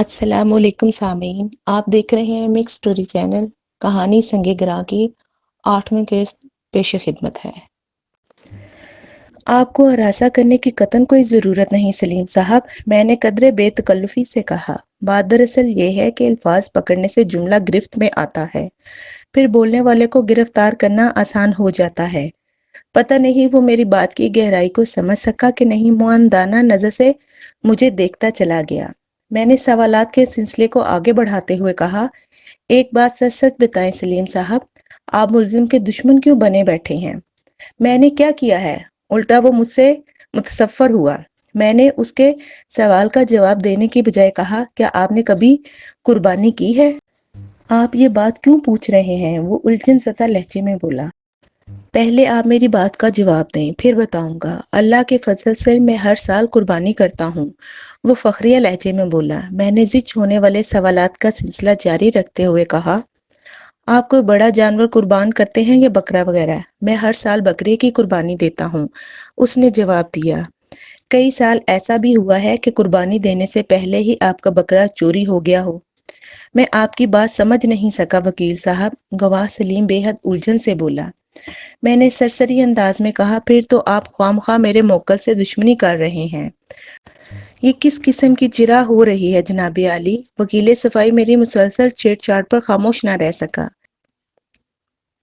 السلام علیکم سامعین، آپ دیکھ رہے ہیں مکس سٹوری چینل۔ کہانی سنگ گراں کی 8ویں قسط پیش خدمت ہے۔ آپ کو ہراساں کرنے کی قطعاً کوئی ضرورت نہیں سلیم صاحب، میں نے قدرے بے تکلفی سے کہا۔ بات دراصل یہ ہے کہ الفاظ پکڑنے سے جملہ گرفت میں آتا ہے، پھر بولنے والے کو گرفتار کرنا آسان ہو جاتا ہے۔ پتہ نہیں وہ میری بات کی گہرائی کو سمجھ سکا کہ نہیں، معاندانہ نظر سے مجھے دیکھتا چلا گیا۔ میں نے سوالات کے سلسلے کو آگے بڑھاتے ہوئے کہا، ایک بات سچ سچ بتائیں سلیم صاحب، آپ ملزم کے دشمن کیوں بنے بیٹھے ہیں؟ میں نے کیا کیا ہے؟ الٹا وہ مجھ سے متصفر ہوا۔ میں نے اس کے سوال کا جواب دینے کی بجائے کہا، کیا آپ نے کبھی قربانی کی ہے؟ آپ یہ بات کیوں پوچھ رہے ہیں؟ وہ الجھن زدہ لہجے میں بولا۔ پہلے آپ میری بات کا جواب دیں، پھر بتاؤں گا۔ اللہ کے فضل سے میں ہر سال قربانی کرتا ہوں، وہ فخریہ لہجے میں بولا۔ میں نے زچ ہونے والے سوالات کا سلسلہ جاری رکھتے ہوئے کہا، آپ کوئی بڑا جانور قربان کرتے ہیں یا بکرا وغیرہ؟ میں ہر سال بکرے کی قربانی دیتا ہوں، اس نے جواب دیا۔ کئی سال ایسا بھی ہوا ہے کہ قربانی دینے سے پہلے ہی آپ کا بکرا چوری ہو گیا ہو۔ میں آپ کی بات سمجھ نہیں سکا وکیل صاحب، گواہ سلیم بے حد الجھن سے بولا۔ میں نے سرسری انداز میں کہا، پھر تو آپ خواہ میرے موکل سے دشمنی کر رہے ہیں۔ یہ کس قسم کی جرح ہو رہی ہے جناب عالی؟ وکیل صفائی میری مسلسل چھیڑ چھاڑ پر خاموش نہ رہ سکا۔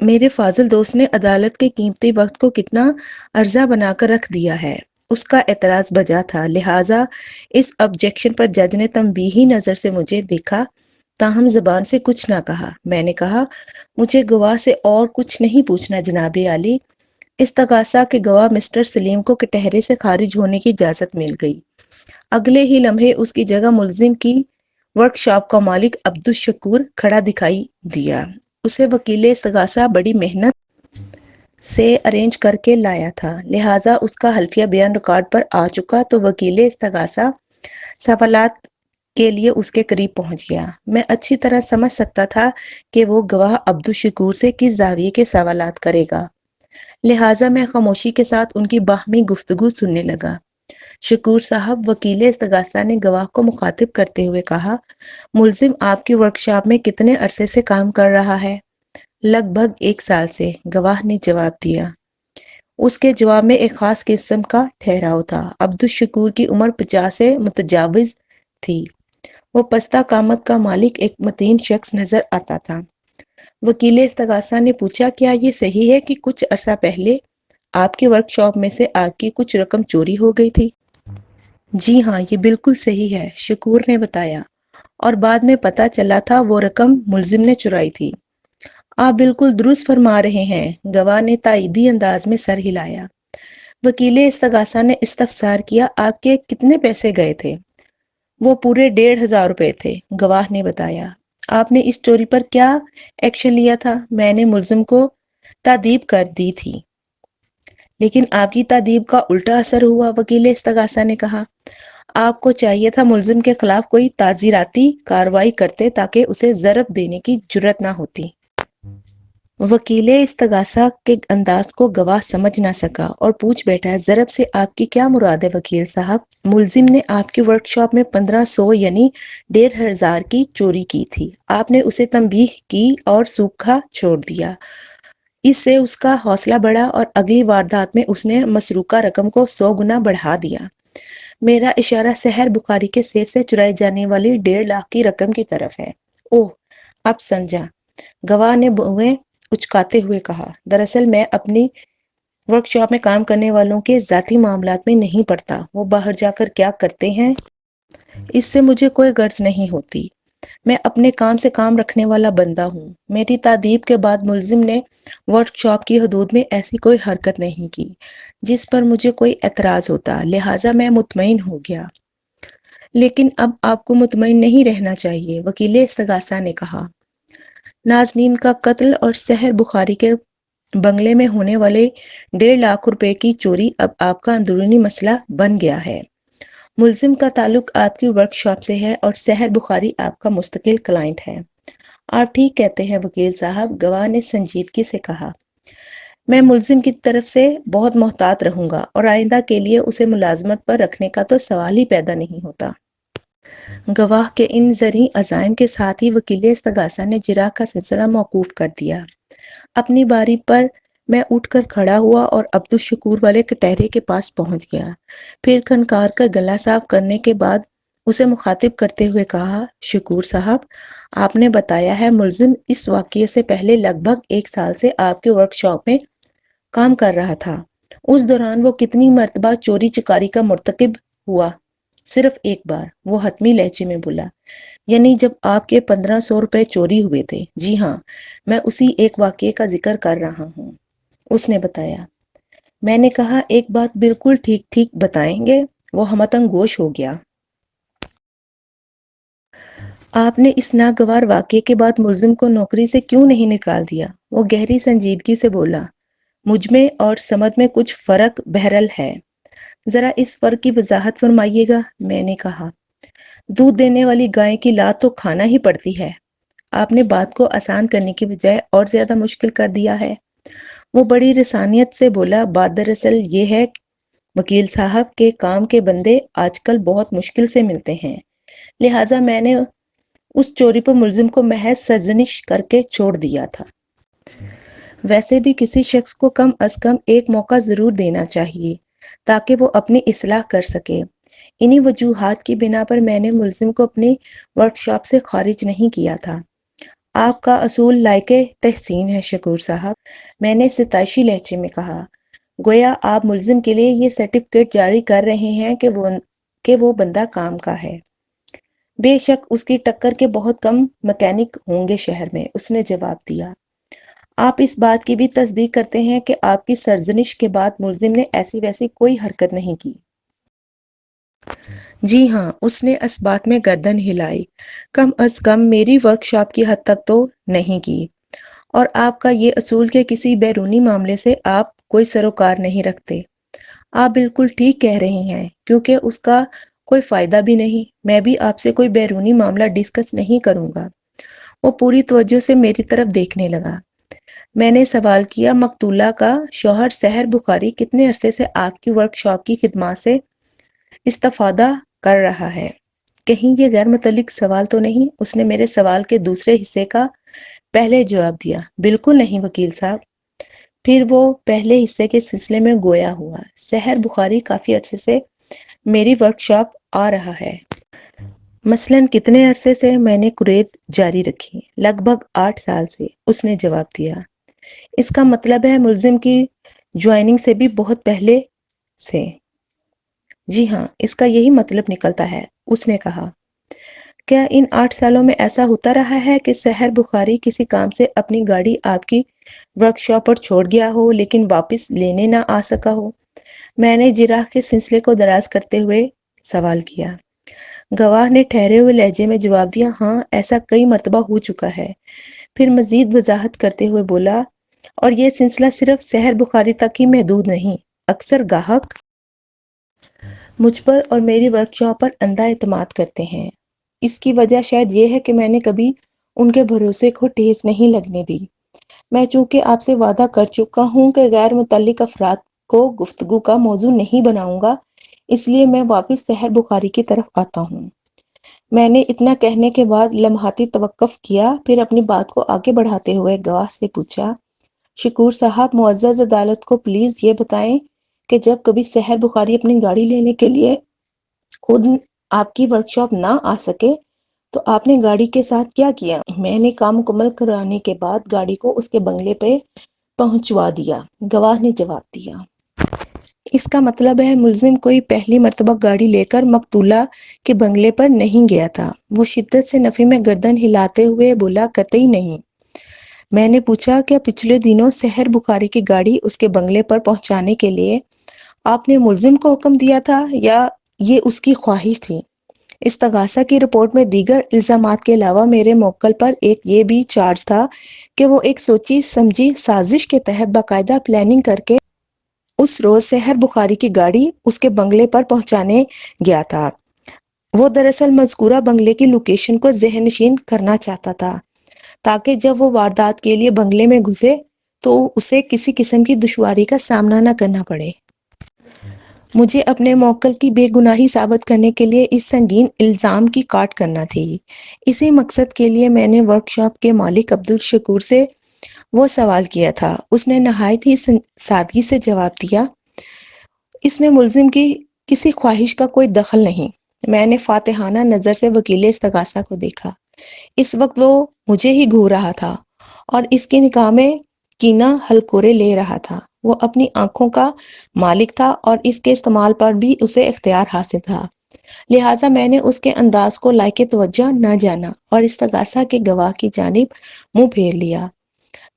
میرے فاضل دوست نے عدالت کے قیمتی وقت کو کتنا عرضہ بنا کر رکھ دیا ہے۔ اس کا اعتراض بجا تھا، لہٰذا اس آبجیکشن پر جج نے تنبیہی نظر سے مجھے دیکھا، تاہم زبان سے کچھ نہ کہا۔ میں نے کہا، مجھے گواہ سے اور کچھ نہیں پوچھنا جناب عالی۔ استغاثہ کے گواہ مسٹر سلیم کو کٹہرے سے خارج ہونے کی اجازت مل گئی۔ اگلے ہی لمحے اس کی جگہ ملزم کی ورکشاپ کا مالک عبدالشکور کھڑا دکھائی دیا۔ اسے وکیل استغاثہ بڑی محنت سے ارینج کر کے لایا تھا، لہٰذا اس کا حلفیہ بیان ریکارڈ پر آ چکا تو وکیل استغاثہ سوالات کے لیے اس کے قریب پہنچ گیا۔ میں اچھی طرح سمجھ سکتا تھا کہ وہ گواہ عبدالشکور سے کس زاویے کے سوالات کرے گا، لہٰذا میں خاموشی کے ساتھ ان کی باہمی گفتگو سننے لگا۔ شکور صاحب، وکیل استغاثہ نے گواہ کو مخاطب کرتے ہوئے کہا، ملزم آپ کی ورکشاپ میں کتنے عرصے سے کام کر رہا ہے؟ لگ بھگ 1 سال سے، گواہ نے جواب دیا۔ اس کے جواب میں ایک خاص قسم کا ٹھہراؤ تھا۔ عبدالشکور کی عمر 50 سے متجاوز تھی۔ وہ پستہ قامت کا مالک ایک متین شخص نظر آتا تھا۔ وکیل استغاثہ نے پوچھا، کیا یہ صحیح ہے کہ کچھ عرصہ پہلے آپ کی ورکشاپ میں سے آپ کی کچھ رقم چوری ہو گئی تھی؟ جی ہاں، یہ بالکل صحیح ہے، شکور نے بتایا، اور بعد میں پتہ چلا تھا وہ رقم ملزم نے چرائی تھی۔ آپ بالکل درست فرما رہے ہیں، گواہ نے تائیدی انداز میں سر ہلایا۔ وکیل استغاثہ نے استفسار کیا، آپ کے کتنے پیسے گئے تھے؟ وہ پورے 1,500 روپے تھے، گواہ نے بتایا۔ آپ نے اس چوری پر کیا ایکشن لیا تھا؟ میں نے ملزم کو تادیب کر دی تھی۔ لیکن آپ کی تادیب کا الٹا اثر ہوا، وکیل استغاثہ نے کہا۔ آپ کو چاہیے تھا ملزم کے خلاف کوئی تعزیراتی کارروائی کرتے تاکہ اسے ضرب دینے کی جرأت نہ ہوتی۔ وکیل استغاثہ کے انداز کو گواہ سمجھ نہ سکا اور پوچھ بیٹھا، ضرب سے آپ کی کیا مراد ہے وکیل صاحب؟ ملزم نے آپ کی ورکشاپ میں 1500 یعنی 1,500 کی چوری کی تھی۔ آپ نے اسے تنبیہ کی اور سوکھا چھوڑ دیا۔ اس سے اس کا حوصلہ بڑھا اور اگلی واردات میں اس نے مسروقہ رقم کو 100 گنا بڑھا دیا۔ میرا اشارہ سحر بخاری کے سیف سے چرائی جانے والی 1.5 لاکھ کی رقم کی طرف ہے۔ اوہ، اب سمجھا، گواہ نے بوئیں اچکاتے ہوئے کہا۔ دراصل میں اپنی ورکشاپ میں کام کرنے والوں کے ذاتی معاملات میں نہیں پڑتا، وہ باہر جا کر کیا کرتے ہیں اس سے مجھے کوئی غرض نہیں ہوتی۔ میں اپنے کام سے کام رکھنے والا بندہ ہوں۔ میری تادیب کے بعد ملزم نے ورکشاپ کی حدود میں ایسی کوئی حرکت نہیں کی جس پر مجھے کوئی اعتراض ہوتا، لہٰذا میں مطمئن ہو گیا۔ لیکن اب آپ کو مطمئن نہیں رہنا چاہیے، وکیل استغاثہ نے کہا۔ نازنین کا قتل اور سحر بخاری کے بنگلے میں ہونے والے 1.5 لاکھ روپے کی چوری اب آپ کا اندرونی مسئلہ بن گیا ہے۔ ملزم کا تعلق آپ کی ورکشاپ سے ہے اور سحر بخاری آپ کا مستقل کلائنٹ ہے۔ آپ ٹھیک کہتے ہیں وکیل صاحب، گواہ نے سنجیدگی سے کہا۔ میں ملزم کی طرف سے بہت محتاط رہوں گا اور آئندہ کے لیے اسے ملازمت پر رکھنے کا تو سوال ہی پیدا نہیں ہوتا۔ گواہ کے ان زرعی عزائم کے ساتھ ہی وکیل استغاثہ نے جراح کا سلسلہ موقوف کر دیا۔ اپنی باری پر میں اٹھ کر کھڑا ہوا اور عبدالشکور والے کٹہرے کے پاس پہنچ گیا۔ پھر کھنکار کر گلا صاف کرنے کے بعد اسے مخاطب کرتے ہوئے کہا، شکور صاحب، آپ نے بتایا ہے ملزم اس واقعے سے پہلے لگ بھگ 1 سال سے آپ کے ورک شاپ میں کام کر رہا تھا۔ اس دوران وہ کتنی مرتبہ چوری چکاری کا مرتکب ہوا؟ صرف ایک بار، وہ حتمی لہجے میں بولا۔ یعنی جب آپ کے 1500 روپے چوری ہوئے تھے؟ جی ہاں، میں اسی ایک واقعے کا ذکر کر رہا ہوں، اس نے بتایا۔ میں نے کہا، ایک بات بالکل ٹھیک ٹھیک بتائیں گے؟ وہ ہمتنگ گوش ہو گیا۔ آپ نے اس ناگوار واقعے کے بعد ملزم کو نوکری سے کیوں نہیں نکال دیا؟ وہ گہری سنجیدگی سے بولا۔ مجھ میں اور سمجھ میں کچھ فرق بہرحال ہے۔ ذرا اس فرق کی وضاحت فرمائیے گا، میں نے کہا۔ دودھ دینے والی گائے کی لات تو کھانا ہی پڑتی ہے۔ آپ نے بات کو آسان کرنے کی بجائے اور زیادہ مشکل کر دیا ہے۔ وہ بڑی رسانیت سے بولا، بات دراصل یہ ہے وکیل صاحب کے کام کے بندے آج کل بہت مشکل سے ملتے ہیں، لہٰذا میں نے اس چوری پر ملزم کو محض سرزنش کر کے چھوڑ دیا تھا۔ ویسے بھی کسی شخص کو کم از کم ایک موقع ضرور دینا چاہیے تاکہ وہ اپنی اصلاح کر سکے۔ انہی وجوہات کی بنا پر میں نے ملزم کو اپنی ورک شاپ سے خارج نہیں کیا تھا۔ آپ کا اصول لائق تحسین ہے شکور صاحب، میں نے ستائشی لہجے میں کہا، گویا آپ ملزم کے لیے یہ سرٹیفکیٹ جاری کر رہے ہیں کہ وہ بندہ کام کا ہے۔ بے شک اس کی ٹکر کے بہت کم مکینک ہوں گے شہر میں، اس نے جواب دیا۔ آپ اس بات کی بھی تصدیق کرتے ہیں کہ آپ کی سرزنش کے بعد ملزم نے ایسی ویسی کوئی حرکت نہیں کی؟ جی ہاں، اس نے اس بات میں گردن ہلائی، کم از کم میری ورک شاپ کی حد تک تو نہیں کی۔ اور آپ کا یہ اصول کہ کسی بیرونی معاملے سے آپ کوئی سروکار نہیں رکھتے، آپ بالکل ٹھیک کہہ رہے ہیں، کیونکہ اس کا کوئی فائدہ بھی نہیں۔ میں بھی آپ سے کوئی بیرونی معاملہ ڈسکس نہیں کروں گا۔ وہ پوری توجہ سے میری طرف دیکھنے لگا۔ میں نے سوال کیا، مقتولہ کا شوہر سحر بخاری کتنے عرصے سے آپ کی ورک شاپ کی خدمات سے استفادہ کر رہا ہے؟ کہیں یہ غیر متعلق سوال تو نہیں؟ اس نے میرے سوال کے دوسرے حصے کا پہلے جواب دیا، بالکل نہیں وکیل صاحب۔ پھر وہ پہلے حصے کے سلسلے میں گویا ہوا۔ سحر بخاری کافی عرصے سے میری ورک شاپ آ رہا ہے۔ مثلاً کتنے عرصے سے؟ میں نے کوریت جاری رکھی۔ لگ بھگ 8 سال سے، اس نے جواب دیا۔ اس کا مطلب ہے ملزم کی جوائننگ سے بھی بہت پہلے سے؟ جی ہاں، اس کا یہی مطلب نکلتا ہے، اس نے کہا۔ کیا ان 8 سالوں میں ایسا ہوتا رہا ہے کہ سحر بخاری کسی کام سے اپنی گاڑی آپ کی ورک شاپ پر چھوڑ گیا ہو لیکن واپس لینے نہ آ سکا ہو؟ میں نے جراح کے سلسلے کو دراز کرتے ہوئے سوال کیا۔ گواہ نے ٹھہرے ہوئے لہجے میں جواب دیا، ہاں، ایسا کئی مرتبہ ہو چکا ہے۔ پھر مزید وضاحت کرتے ہوئے بولا، اور یہ سلسلہ صرف سحر بخاری تک ہی محدود نہیں، اکثر گاہک مجھ پر اور میری ورک شاپ پر اندھا اعتماد کرتے ہیں۔ اس کی وجہ شاید یہ ہے کہ میں نے کبھی ان کے بھروسے کو ٹھیس نہیں لگنے دی۔ میں چونکہ آپ سے وعدہ کر چکا ہوں کہ غیر متعلق افراد کو گفتگو کا موضوع نہیں بناؤں گا، اس لیے میں واپس سحر بخاری کی طرف آتا ہوں۔ میں نے اتنا کہنے کے بعد لمحاتی توقف کیا، پھر اپنی بات کو آگے بڑھاتے ہوئے گواہ سے پوچھا، شکور صاحب، معزز عدالت کو پلیز یہ بتائیں کہ جب کبھی سحر بخاری اپنی گاڑی لینے کے لیے خود آپ کی ورک شاپ نہ آ سکے تو آپ نے گاڑی کے ساتھ کیا کیا؟ میں نے کام مکمل کرانے کے بعد گاڑی کو اس کے بنگلے پہ پہنچوا دیا، گواہ نے جواب دیا۔ اس کا مطلب ہے ملزم کوئی پہلی مرتبہ گاڑی لے کر مقتولہ کے بنگلے پر نہیں گیا تھا؟ وہ شدت سے نفی میں گردن ہلاتے ہوئے بولا، قطعی نہیں۔ میں نے پوچھا، کیا پچھلے دنوں سحر بخاری کی گاڑی اس کے بنگلے پر پہنچانے کے لیے آپ نے ملزم کو حکم دیا تھا یا یہ اس کی خواہش تھی؟ استغاثہ کی رپورٹ میں دیگر الزامات کے علاوہ میرے موکل پر ایک یہ بھی چارج تھا کہ وہ ایک سوچی سمجھی سازش کے تحت باقاعدہ پلاننگ کر کے اس روز سحر بخاری کی گاڑی اس کے بنگلے پر پہنچانے گیا تھا۔ وہ دراصل مذکورہ بنگلے کی لوکیشن کو ذہن نشین کرنا چاہتا تھا تاکہ جب وہ واردات کے لیے بنگلے میں گھسے تو اسے کسی قسم کی دشواری کا سامنا نہ کرنا پڑے۔ مجھے اپنے موکل کی بے گناہی ثابت کرنے کے لیے اس سنگین الزام کی کاٹ کرنا تھی۔ اسی مقصد کے لیے میں نے ورکشاپ کے مالک عبدالشکور سے وہ سوال کیا تھا۔ اس نے نہایت ہی سادگی سے جواب دیا، اس میں ملزم کی کسی خواہش کا کوئی دخل نہیں۔ میں نے فاتحانہ نظر سے وکیل استغاثہ کو دیکھا۔ اس وقت وہ مجھے ہی گھور رہا تھا اور اس کی نگاہ میں کینہ ہلکورے لے رہا تھا۔ وہ اپنی آنکھوں کا مالک تھا اور اس کے استعمال پر بھی اسے اختیار حاصل تھا، لہٰذا میں نے اس کے انداز کو لائق توجہ نہ جانا اور استغاثہ کے گواہ کی جانب منہ پھیر لیا۔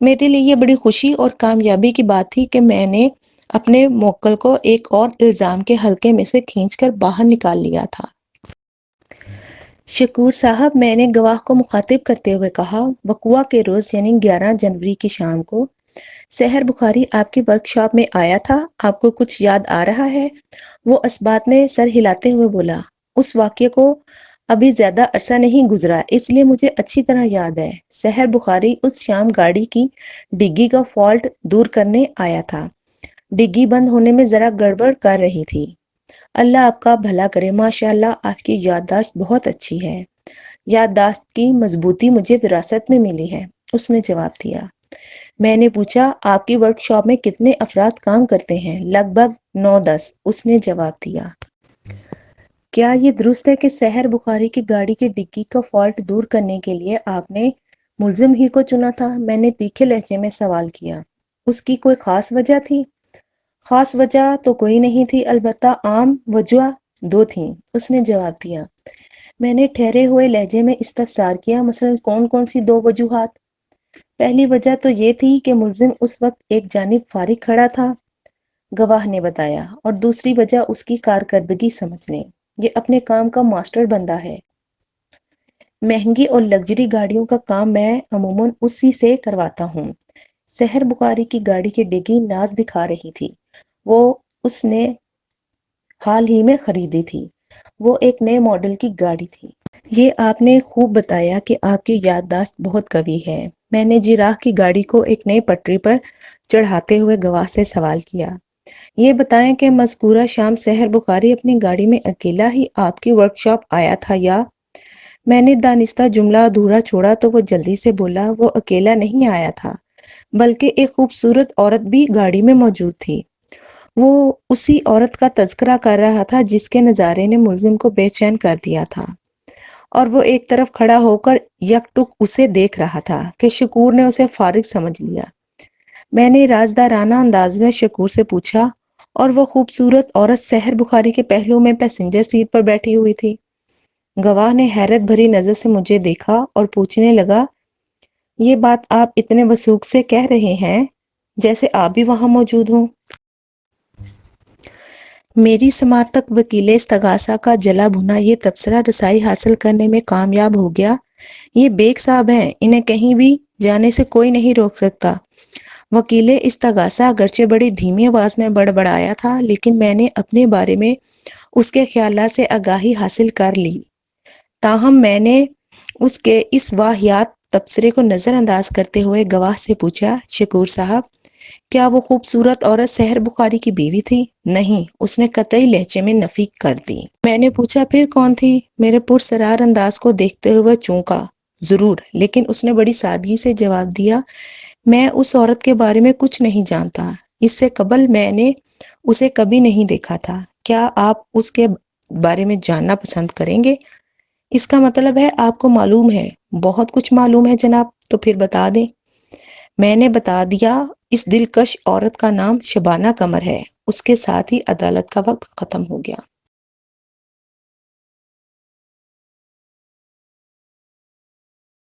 میرے لیے یہ بڑی خوشی اور کامیابی کی بات تھی کہ میں نے اپنے موکل کو ایک اور الزام کے حلقے میں سے کھینچ کر باہر نکال لیا تھا۔ شکور صاحب، میں نے گواہ کو مخاطب کرتے ہوئے کہا، وقوعہ کے روز یعنی 11 جنوری کی شام کو سحر بخاری آپ کی ورکشاپ میں آیا تھا، آپ کو کچھ یاد آ رہا ہے؟ وہ اسبات میں سر ہلاتے ہوئے بولا، اس واقعے کو ابھی زیادہ عرصہ نہیں گزرا، اس لیے مجھے اچھی طرح یاد ہے۔ سحر بخاری اس شام گاڑی کی ڈگی کا فالٹ دور کرنے آیا تھا۔ ڈگی بند ہونے میں ذرا گڑبڑ کر رہی تھی۔ اللہ آپ کا بھلا کرے، ماشاءاللہ آپ کی یادداشت بہت اچھی ہے۔ یادداشت کی مضبوطی مجھے وراثت میں ملی ہے، اس نے جواب دیا۔ میں نے پوچھا، آپ کی ورکشاپ میں کتنے افراد کام کرتے ہیں؟ لگ بھگ 9-10، اس نے جواب دیا۔ کیا یہ درست ہے کہ سحر بخاری کی گاڑی کی ڈگی کا فالٹ دور کرنے کے لیے آپ نے ملزم ہی کو چنا تھا؟ میں نے تیکھے لہجے میں سوال کیا۔ اس کی کوئی خاص وجہ تھی؟ خاص وجہ تو کوئی نہیں تھی، البتہ عام وجہ 2 تھیں، اس نے جواب دیا۔ میں نے ٹھہرے ہوئے لہجے میں استفسار کیا، مثلاً کون کون سی 2 وجوہات؟ پہلی وجہ تو یہ تھی کہ ملزم اس وقت ایک جانب فارغ کھڑا تھا، گواہ نے بتایا، اور دوسری وجہ اس کی کارکردگی سمجھنے۔ یہ اپنے کام کا ماسٹر بندہ ہے۔ مہنگی اور لگژری گاڑیوں کا کام میں عموماً اسی سے کرواتا ہوں۔ سحر بخاری کی گاڑی کی ڈگی ناز دکھا رہی تھی، وہ اس نے حال ہی میں خریدی تھی، وہ ایک نئے ماڈل کی گاڑی تھی۔ یہ آپ نے خوب بتایا کہ آپ کی یادداشت بہت قوی ہے۔ میں نے جراح کی گاڑی کو ایک نئی پٹری پر چڑھاتے ہوئے گواہ سے سوال کیا، یہ بتائیں کہ مذکورہ شام سحر بخاری اپنی گاڑی میں اکیلا ہی آپ کی ورکشاپ آیا تھا یا؟ میں نے دانستہ جملہ ادھورا چھوڑا تو وہ جلدی سے بولا، وہ اکیلا نہیں آیا تھا، بلکہ ایک خوبصورت عورت بھی گاڑی میں موجود تھی۔ وہ اسی عورت کا تذکرہ کر رہا تھا جس کے نظارے نے ملزم کو بے چین کر دیا تھا، اور وہ ایک طرف کھڑا ہو کر یک ٹک اسے دیکھ رہا تھا کہ شکور نے اسے فارغ سمجھ لیا۔ میں نے رازدارانہ انداز میں شکور سے پوچھا، اور وہ خوبصورت عورت سحر بخاری کے پہلو میں پیسنجر سیٹ پر بیٹھی ہوئی تھی؟ گواہ نے حیرت بھری نظر سے مجھے دیکھا اور پوچھنے لگا، یہ بات آپ اتنے وثوق سے کہہ رہے ہیں جیسے آپ بھی وہاں موجود ہوں؟ میری سماعت تک وکیل استغاثہ کا جلا بھنا یہ تبصرہ رسائی حاصل کرنے میں کامیاب ہو گیا، یہ بیگ صاحب ہیں، انہیں کہیں بھی جانے سے کوئی نہیں روک سکتا۔ وکیل استغاثہ اگرچہ بڑی دھیمی آواز میں بڑبڑایا تھا، لیکن میں نے اپنے بارے میں اس کے خیالات سے آگاہی حاصل کر لی۔ تاہم میں نے اس کے اس واہیات تبصرے کو نظر انداز کرتے ہوئے گواہ سے پوچھا، شکور صاحب، کیا وہ خوبصورت عورت سحر بخاری کی بیوی تھی؟ نہیں، اس نے قطعی لہجے میں نفی کر دی۔ میں نے پوچھا، پھر کون تھی؟ میرے پرسرار انداز کو دیکھتے ہوئے چونکا، ضرور، لیکن اس نے بڑی سادگی سے جواب دیا، میں اس عورت کے بارے میں کچھ نہیں جانتا، اس سے قبل میں نے اسے کبھی نہیں دیکھا تھا۔ کیا آپ اس کے بارے میں جاننا پسند کریں گے؟ اس کا مطلب ہے آپ کو معلوم ہے؟ بہت کچھ معلوم ہے جناب، تو پھر بتا دیں۔ میں نے بتا دیا، اس دلکش عورت کا نام شبانہ قمر ہے۔ اس کے ساتھ ہی عدالت کا وقت ختم ہو گیا۔